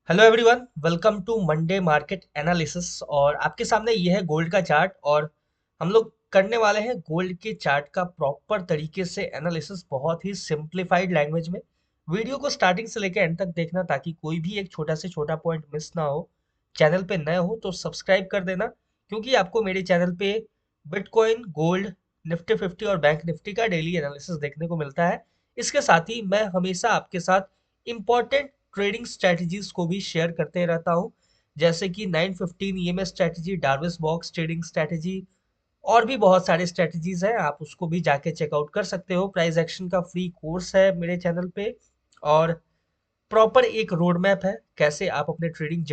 Hello everyone, welcome to Monday market analysis. और आपके सामने ये है गोल्ड का चार्ट। और हम लोग करने वाले हैं गोल्ड के चार्ट का प्रॉपर तरीके से एनालिसिस, बहुत ही सिंप्लीफाइड लैंग्वेज में। वीडियो को स्टार्टिंग से लेकर एंड तक देखना ताकि कोई भी एक छोटा से छोटा पॉइंट मिस ना हो। चैनल पे नए हो तो सब्सक्राइब कर देना, क्योंकि आपको मेरे चैनल पे बिटकॉइन, गोल्ड, निफ्टी 50 और बैंक निफ्टी का डेली एनालिसिस देखने को मिलता है। इसके साथ ही मैं हमेशा आपके साथ इंपॉर्टेंट ट्रेडिंग स्ट्रेटजीज को भी शेयर करते रहता हूँ, जैसे कि 915 EMS strategy, डार्विस box trading strategy, और भी बहुत सारे स्ट्रेटजीज हैं। आप उसको भी जाके चेकआउट कर सकते हो। प्राइस एक्शन का फ्री कोर्स है मेरे चैनल पे। और प्रॉपर एक रोड मैप है कैसे आप अपने ट्रेडिंग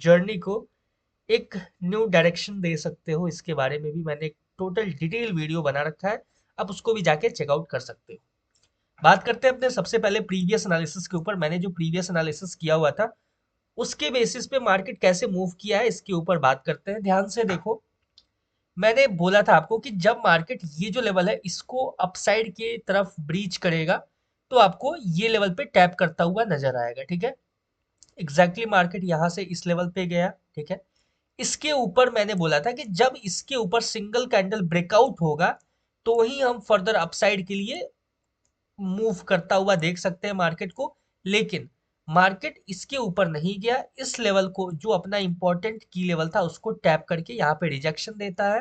जर्नी को एक न्यू डायरेक्शन दे सकते हो। इसके बारे में भी मैंने एक टोटल डिटेल वीडियो बना रखा है, आप उसको भी जाके चेकआउट कर सकते हो। बात करते हैं अपने सबसे पहले प्रीवियस एनालिसिस के ऊपर। मैंने जो प्रीवियस एनालिसिस किया हुआ था उसके बेसिस पे मार्केट कैसे मूव किया है इसके ऊपर बात करते हैं। ध्यान से देखो, मैंने बोला था आपको कि जब मार्केट ये जो लेवल है इसको अपसाइड के तरफ ब्रीच करेगा तो आपको ये लेवल पे टैप करता हुआ नजर आएगा। ठीक है, एग्जैक्टली मार्केट यहाँ से इस लेवल पे गया। ठीक है, इसके ऊपर मैंने बोला था कि जब इसके ऊपर सिंगल कैंडल ब्रेकआउट होगा तो ही हम फर्दर अपसाइड के लिए मूव करता हुआ देख सकते हैं मार्केट को। लेकिन मार्केट इसके ऊपर नहीं गया, इस लेवल को जो अपना इंपॉर्टेंट की लेवल था उसको टैप करके यहाँ पे रिजेक्शन देता है।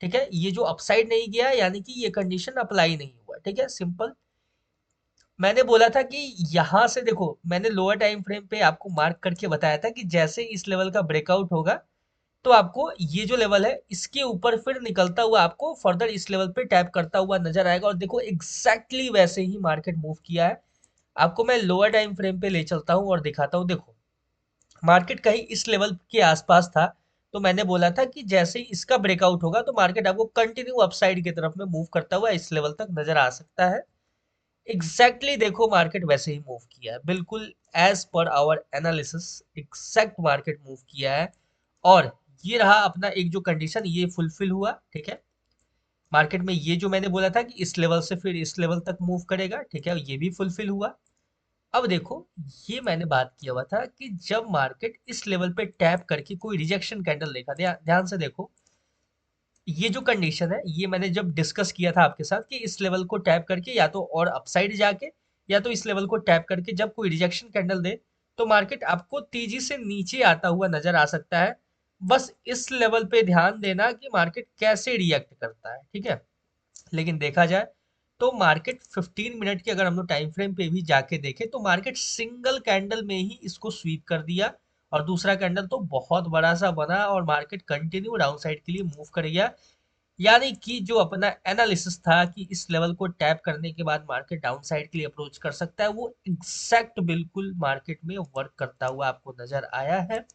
ठीक है, ये जो अपसाइड नहीं गया यानी कि ये कंडीशन अप्लाई नहीं हुआ। ठीक है, सिंपल। मैंने बोला था कि यहाँ से देखो, मैंने लोअर टाइम फ्रेम पे आपको मार्क करके बताया था कि जैसे इस लेवल का ब्रेकआउट होगा तो आपको ये जो लेवल है इसके ऊपर फिर निकलता हुआ आपको फर्दर इस लेवल पे टैप करता हुआ नजर आएगा। और देखो एग्जैक्टली वैसे ही मार्केट मूव किया है। आपको मैं लोअर टाइम फ्रेम पे ले चलता हूँ और दिखाता हूँ। देखो, मार्केट कहीं इस लेवल के आसपास था, तो मैंने बोला था कि जैसे ही इसका ब्रेकआउट होगा तो मार्केट आपको कंटिन्यू अपसाइड की तरफ में मूव करता हुआ इस लेवल तक नजर आ सकता है। एग्जैक्टली देखो, मार्केट वैसे ही मूव किया है, बिल्कुल as per our analysis exact market move किया है। और ये रहा अपना एक जो कंडीशन, ये फुलफिल हुआ। ठीक है, मार्केट में ये जो मैंने बोला था कि इस लेवल से फिर इस लेवल तक मूव करेगा, ठीक है, ये भी फुलफिल हुआ। अब देखो, ये मैंने बात किया हुआ था कि जब मार्केट इस लेवल पे टैप करके कोई रिजेक्शन कैंडल देखा, ध्यान से देखो, ये जो कंडीशन है ये मैंने जब डिस्कस किया था आपके साथ कि इस लेवल को टैप करके या तो और अपसाइड जाके या तो इस लेवल को टैप करके जब कोई रिजेक्शन कैंडल दे तो मार्केट आपको तेजी से नीचे आता हुआ नजर आ सकता है। बस इस लेवल पे ध्यान देना कि मार्केट कैसे रिएक्ट करता है। ठीक है, लेकिन देखा जाए तो मार्केट 15 मिनट के अगर हम लोग टाइम फ्रेम पे भी जाके देखें तो मार्केट सिंगल कैंडल में ही इसको स्वीप कर दिया। और दूसरा कैंडल तो बहुत बड़ा सा बना और मार्केट कंटिन्यू डाउन साइड के लिए मूव कर गया। यानी कि जो अपना एनालिसिस था कि इस लेवल को टैप करने के बाद मार्केट डाउन साइड के लिए अप्रोच कर सकता है, वो एग्जैक्ट बिल्कुल मार्केट में वर्क करता हुआ आपको नजर आया है।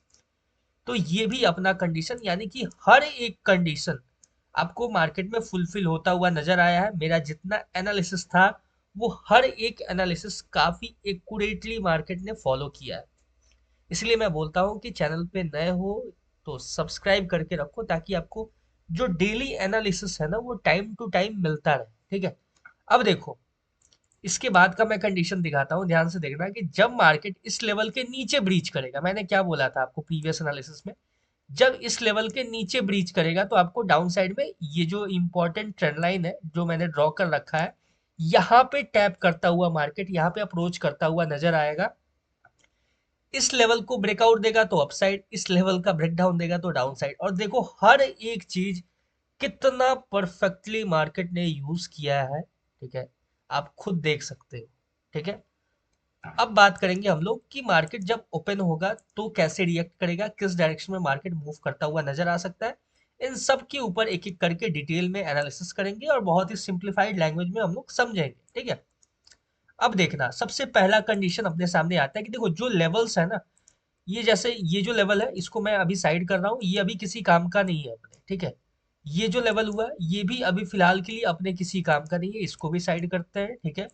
तो ये भी अपना कंडीशन यानी कि हर एक कंडीशन आपको मार्केट में फुलफिल होता हुआ नजर आया है। मेरा जितना एनालिसिस था वो हर एक एनालिसिस काफी एक्यूरेटली मार्केट ने फॉलो किया है। इसलिए मैं बोलता हूँ कि चैनल पे नए हो तो सब्सक्राइब करके रखो ताकि आपको जो डेली एनालिसिस है ना वो टाइम टू टाइम मिलता रहे। ठीक है, अब देखो, इसके बाद का मैं कंडीशन दिखाता हूँ, ध्यान से देखना कि जब मार्केट इस लेवल के नीचे ब्रीच करेगा, मैंने क्या बोला था आपको प्रीवियस एनालिसिस में, जब इस लेवल के नीचे ब्रीच करेगा तो आपको डाउन साइड में ये जो इंपॉर्टेंट ट्रेंड लाइन है जो मैंने ड्रॉ कर रखा है, यहाँ पे टैप करता हुआ मार्केट यहाँ पे अप्रोच करता हुआ नजर आएगा। इस लेवल को ब्रेकआउट देगा तो अपसाइड, इस लेवल का ब्रेकडाउन देगा तो डाउन साइड। और देखो हर एक चीज कितना परफेक्टली मार्केट ने यूज किया है। ठीक है, आप खुद देख सकते हो। ठीक है, अब बात करेंगे हम लोग कि मार्केट जब ओपन होगा तो कैसे रिएक्ट करेगा, किस डायरेक्शन में मार्केट मूव करता हुआ नजर आ सकता है। इन सब के ऊपर एक एक करके डिटेल में एनालिसिस करेंगे और बहुत ही सिंप्लीफाइड लैंग्वेज में हम लोग समझेंगे। ठीक है, अब देखना, सबसे पहला कंडीशन अपने सामने आता है कि देखो जो लेवल्स है ना, ये जैसे ये जो लेवल है इसको मैं अभी साइड कर रहा हूँ, ये अभी किसी काम का नहीं है अपने। ठीक है, ये जो लेवल हुआ ये भी अभी फिलहाल के लिए अपने किसी काम का नहीं है, इसको भी साइड करते हैं। ठीक है,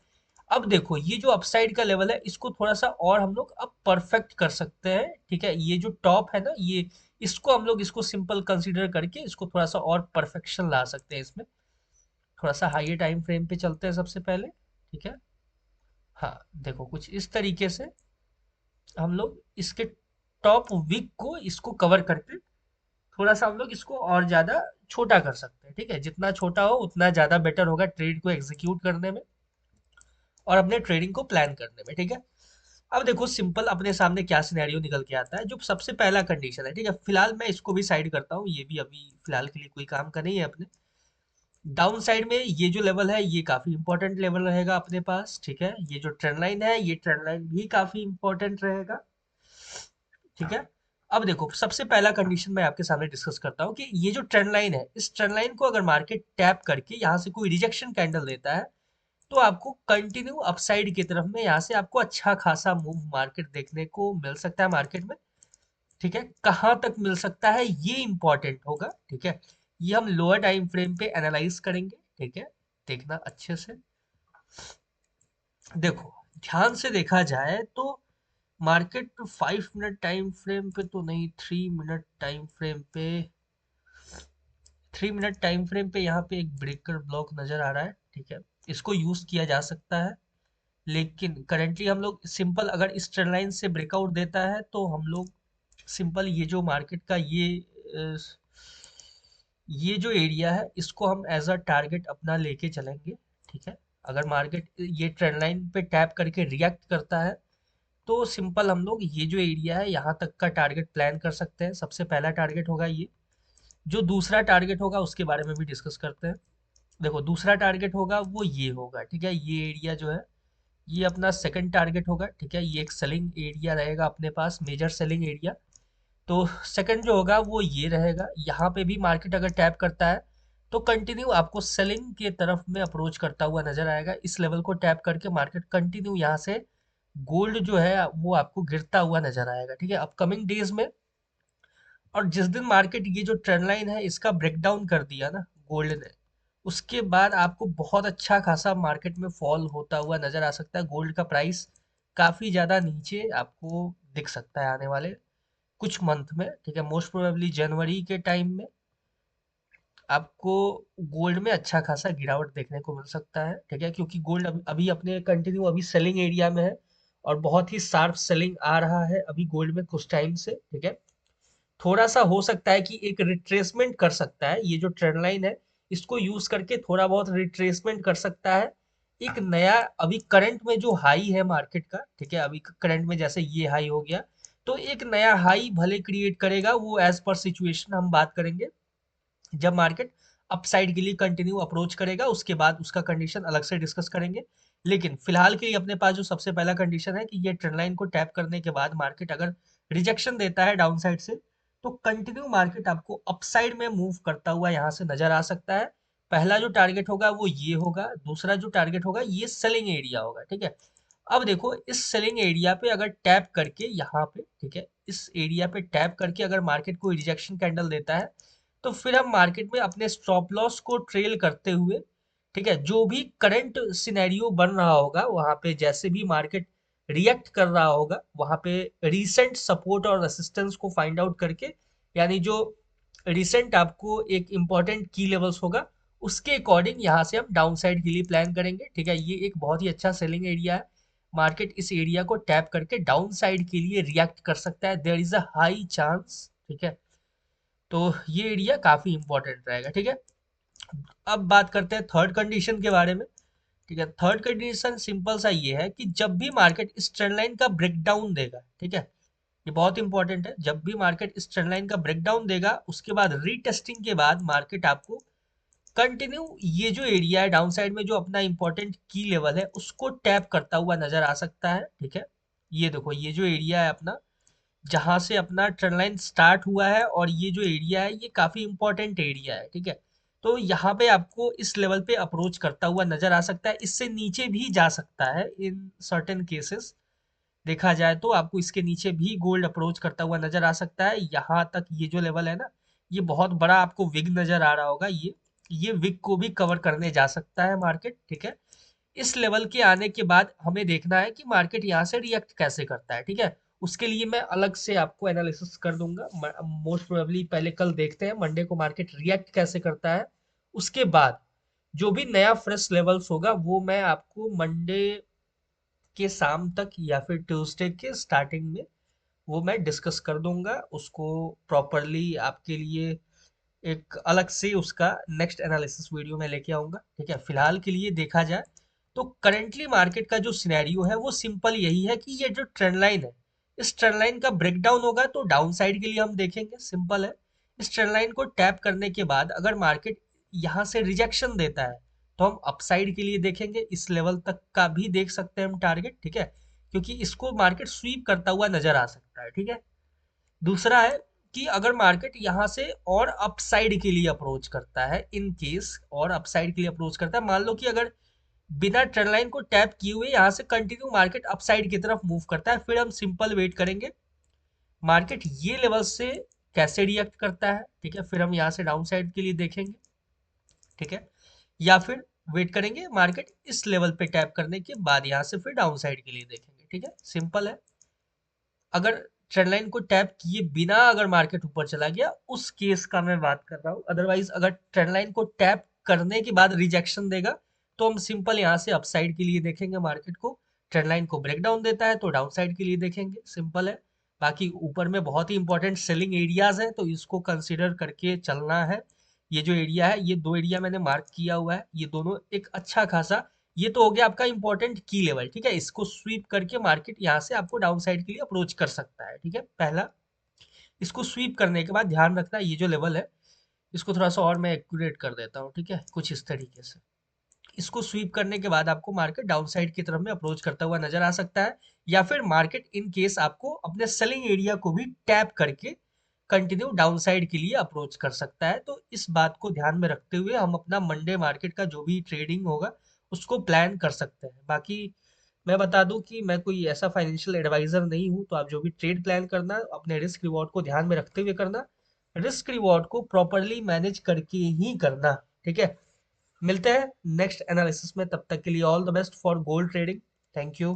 अब देखो ये जो अपसाइड का लेवल है इसको थोड़ा सा और हम लोग अब परफेक्ट कर सकते हैं। ठीक है, ये जो टॉप है ना, ये इसको हम लोग इसको सिंपल कंसीडर करके इसको थोड़ा सा और परफेक्शन ला सकते हैं इसमें। थोड़ा सा हाइयर टाइम फ्रेम पे चलते हैं सबसे पहले। ठीक है, हाँ देखो कुछ इस तरीके से हम लोग इसके टॉप वीक को इसको कवर करके थोड़ा सा हम लोग इसको और ज़्यादा छोटा कर सकते हैं। ठीक है, जितना छोटा हो उतना ज़्यादा बेटर होगा ट्रेड को एग्जीक्यूट करने में और अपने ट्रेडिंग को प्लान करने में। ठीक है, अब देखो सिंपल अपने सामने क्या सिनेरियो निकल के आता है। जो सबसे पहला कंडीशन है, ठीक है, फिलहाल मैं इसको भी साइड करता हूँ, ये भी अभी फिलहाल के लिए कोई काम का नहीं है अपने। डाउन साइड में ये जो लेवल है ये काफी इंपॉर्टेंट लेवल रहेगा अपने पास। ठीक है, ये जो ट्रेंड लाइन है ये ट्रेंड लाइन भी काफी इंपॉर्टेंट रहेगा। ठीक है, अब देखो सबसे पहला कंडीशन मैं आपके सामने डिस्कस करता हूँ कि ये जो ट्रेंड लाइन है, इस ट्रेंड लाइन को अगर मार्केट टैप करके यहाँ से कोई रिजेक्शन कैंडल देता है तो आपको कंटिन्यू अपसाइड की तरफ में यहाँ से आपको अच्छा खासा मूव मार्केट देखने को मिल सकता है मार्केट में। ठीक है, कहाँ तक मिल सकता है ये इंपॉर्टेंट होगा। ठीक है, ये हम लोअर टाइम फ्रेम पे एनालाइज करेंगे। ठीक है, देखना अच्छे से। देखो ध्यान से देखा जाए तो मार्केट 5 मिनट टाइम फ्रेम पे तो नहीं, 3 मिनट टाइम फ्रेम पे, 3 मिनट टाइम फ्रेम पे यहाँ पे एक ब्रेकर ब्लॉक नजर आ रहा है। ठीक है, इसको यूज किया जा सकता है, लेकिन करेंटली हम लोग सिंपल अगर इस ट्रेंड लाइन से ब्रेकआउट देता है तो हम लोग सिंपल ये जो मार्केट का ये जो एरिया है इसको हम एज अ टारगेट अपना लेके चलेंगे। ठीक है, अगर मार्केट ये ट्रेंड लाइन पे टैप करके रिएक्ट करता है तो सिंपल हम लोग ये जो एरिया है यहाँ तक का टारगेट प्लान कर सकते हैं। सबसे पहला टारगेट होगा ये। जो दूसरा टारगेट होगा उसके बारे में भी डिस्कस करते हैं। देखो दूसरा टारगेट होगा वो ये होगा। ठीक है, ये एरिया जो है ये अपना सेकंड टारगेट होगा। ठीक है, ये एक सेलिंग एरिया रहेगा अपने पास, मेजर सेलिंग एरिया। तो सेकंड जो होगा वो ये रहेगा। यहाँ पे भी मार्केट अगर टैप करता है तो कंटिन्यू आपको सेलिंग के तरफ में अप्रोच करता हुआ नजर आएगा। इस लेवल को टैप करके मार्केट कंटिन्यू यहाँ से गोल्ड जो है वो आपको गिरता हुआ नजर आएगा। ठीक है, अपकमिंग डेज में। और जिस दिन मार्केट ये जो ट्रेंड लाइन है इसका ब्रेकडाउन कर दिया ना गोल्ड ने, उसके बाद आपको बहुत अच्छा खासा मार्केट में फॉल होता हुआ नजर आ सकता है। गोल्ड का प्राइस काफी ज्यादा नीचे आपको दिख सकता है आने वाले कुछ मंथ में। ठीक है, मोस्ट प्रोबेबली जनवरी के टाइम में आपको गोल्ड में अच्छा खासा गिरावट देखने को मिल सकता है। ठीक है, क्योंकि गोल्ड अभी अपने कंटिन्यू अभी सेलिंग एरिया में है और बहुत ही शार्प सेलिंग आ रहा है अभी गोल्ड में कुछ टाइम से। ठीक है, थोड़ा सा हो सकता है कि एक रिट्रेसमेंट कर सकता है, ये जो ट्रेंड लाइन है इसको यूज करके थोड़ा बहुत रिट्रेसमेंट कर सकता है। एक नया अभी करंट में जो हाई है मार्केट का, ठीक है, अभी करंट में जैसे ये हाई हो गया तो एक नया हाई भले क्रिएट करेगा, वो एज पर सिचुएशन हम बात करेंगे। जब मार्केट अपसाइड के लिए कंटिन्यू अप्रोच करेगा उसके बाद उसका कंडीशन अलग से डिस्कस करेंगे। लेकिन फिलहाल के लिए अपने पास जो सबसे पहला कंडीशन है कि ये ट्रेंड लाइन को टैप करने के बाद मार्केट अगर रिजेक्शन देता है डाउन साइड से तो कंटिन्यू मार्केट आपको अपसाइड में मूव करता हुआ यहाँ से नजर आ सकता है। पहला जो टारगेट होगा वो ये होगा, दूसरा जो टारगेट होगा ये सेलिंग एरिया होगा। ठीक है, अब देखो इस सेलिंग एरिया पे अगर टैप करके यहाँ पे, ठीक है, इस एरिया पे टैप करके अगर मार्केट कोई रिजेक्शन कैंडल देता है तो फिर हम मार्केट में अपने स्टॉप लॉस को ट्रेल करते हुए, ठीक है, जो भी करंट सिनेरियो बन रहा होगा वहां पे जैसे भी मार्केट रिएक्ट कर रहा होगा वहां पे रीसेंट सपोर्ट और रेसिस्टेंस को फाइंड आउट करके, यानी जो रिसेंट आपको एक इम्पॉर्टेंट की लेवल्स होगा उसके अकॉर्डिंग यहाँ से हम डाउन साइड के लिए प्लान करेंगे। ठीक है, ये एक बहुत ही अच्छा सेलिंग एरिया है। मार्केट इस एरिया को टैप करके डाउन साइड के लिए रिएक्ट कर सकता है, there is a high chance. ठीक है, तो ये एरिया काफी इंपॉर्टेंट रहेगा। ठीक है, अब बात करते हैं थर्ड कंडीशन के बारे में। ठीक है, थर्ड कंडीशन सिंपल सा ये है कि जब भी मार्केट इस ट्रेंड लाइन का ब्रेकडाउन देगा, ठीक है, ये बहुत इंपॉर्टेंट है, जब भी मार्केट इस ट्रेंड लाइन का ब्रेकडाउन देगा उसके बाद रीटेस्टिंग के बाद मार्केट आपको कंटिन्यू ये जो एरिया है डाउन साइड में जो अपना इंपॉर्टेंट की लेवल है उसको टैप करता हुआ नजर आ सकता है। ठीक है, ये देखो ये जो एरिया है अपना जहां से अपना ट्रेंड लाइन स्टार्ट हुआ है और ये जो एरिया है ये काफी इंपॉर्टेंट एरिया है। ठीक है, तो यहाँ पे आपको इस लेवल पे अप्रोच करता हुआ नजर आ सकता है, इससे नीचे भी जा सकता है इन सर्टेन केसेस। देखा जाए तो आपको इसके नीचे भी गोल्ड अप्रोच करता हुआ नजर आ सकता है। यहाँ तक ये जो लेवल है ना, ये बहुत बड़ा आपको विग नजर आ रहा होगा, ये विग को भी कवर करने जा सकता है मार्केट। ठीक है, इस लेवल के आने के बाद हमें देखना है कि मार्केट यहाँ से रिएक्ट कैसे करता है। ठीक है, उसके लिए मैं अलग से आपको एनालिसिस कर दूंगा। मोस्ट प्रोबेबली पहले कल देखते हैं मंडे को मार्केट रिएक्ट कैसे करता है, उसके बाद जो भी नया फ्रेश लेवल्स होगा वो मैं आपको मंडे के शाम तक या फिर ट्यूसडे के स्टार्टिंग में वो मैं डिस्कस कर दूंगा उसको प्रॉपरली आपके लिए। एक अलग से उसका नेक्स्ट एनालिसिस वीडियो में लेके आऊंगा। ठीक है, फिलहाल के लिए देखा जाए तो करेंटली मार्केट का जो सिनेरियो है वो सिंपल यही है कि ये जो ट्रेंड लाइन है, इस ट्रेंड लाइन का ब्रेकडाउन होगा तो डाउन साइड के लिए हम देखेंगे, सिंपल है। इस ट्रेंड लाइन को टैप करने के बाद अगर मार्केट यहाँ से रिजेक्शन देता है तो हम अपसाइड के लिए देखेंगे, इस लेवल तक का भी देख सकते हैं हम टारगेट। ठीक है, क्योंकि इसको मार्केट स्वीप करता हुआ नजर आ सकता है। ठीक है, दूसरा है कि अगर मार्केट यहाँ से और अपसाइड के लिए अप्रोच करता है, इन केस और अपसाइड के लिए अप्रोच करता है, मान लो कि अगर बिना ट्रेंड लाइन को टैप किए हुए यहाँ से कंटिन्यू मार्केट अपसाइड की तरफ मूव करता है, फिर हम सिंपल वेट करेंगे मार्केट ये लेवल से कैसे रिएक्ट करता है। ठीक है, फिर हम यहाँ से डाउन साइड के लिए देखेंगे। ठीक है, या फिर वेट करेंगे मार्केट इस लेवल पे टैप करने के बाद यहाँ से फिर डाउन साइड के लिए देखेंगे। ठीक है, सिंपल है। अगर ट्रेंड लाइन को टैप किए बिना अगर मार्केट ऊपर चला गया, उस केस का मैं बात कर रहा हूँ। अदरवाइज अगर ट्रेंड लाइन को टैप करने के बाद रिजेक्शन देगा तो हम सिंपल यहाँ से अपसाइड के लिए देखेंगे मार्केट को। ट्रेंड लाइन को ब्रेक डाउन देता है तो डाउन साइड के लिए देखेंगे, सिंपल है। बाकी ऊपर में बहुत ही इंपॉर्टेंट सेलिंग एरियाज है तो इसको कंसिडर करके चलना है। ये जो एरिया है, ये दो एरिया मैंने मार्क किया हुआ है, ये दोनों एक अच्छा खासा, ये तो हो गया आपका इंपॉर्टेंट की लेवल। ठीक है, इसको स्वीप करके मार्केट यहाँ से आपको डाउन साइड के लिए अप्रोच कर सकता है। ठीक है, पहला, इसको स्वीप करने के बाद ध्यान रखना ये जो लेवल है, इसको थोड़ा सा और मैं एक्यूरेट कर देता हूँ। ठीक है, कुछ इस तरीके से इसको स्वीप करने के बाद आपको मार्केट डाउन साइड की तरफ में अप्रोच करता हुआ नजर आ सकता है, या फिर मार्केट इन केस आपको अपने सेलिंग एरिया को भी टैप करके कंटिन्यू डाउन साइड के लिए अप्रोच कर सकता है। तो इस बात को ध्यान में रखते हुए हम अपना मंडे मार्केट का जो भी ट्रेडिंग होगा उसको प्लान कर सकते हैं। बाकी मैं बता दूं कि मैं कोई ऐसा फाइनेंशियल एडवाइजर नहीं हूं, तो आप जो भी ट्रेड प्लान करना अपने रिस्क रिवॉर्ड को ध्यान में रखते हुए करना, रिस्क रिवॉर्ड को प्रॉपरली मैनेज करके ही करना। ठीक है, मिलते हैं नेक्स्ट एनालिसिस में, तब तक के लिए all the best for gold trading. Thank you.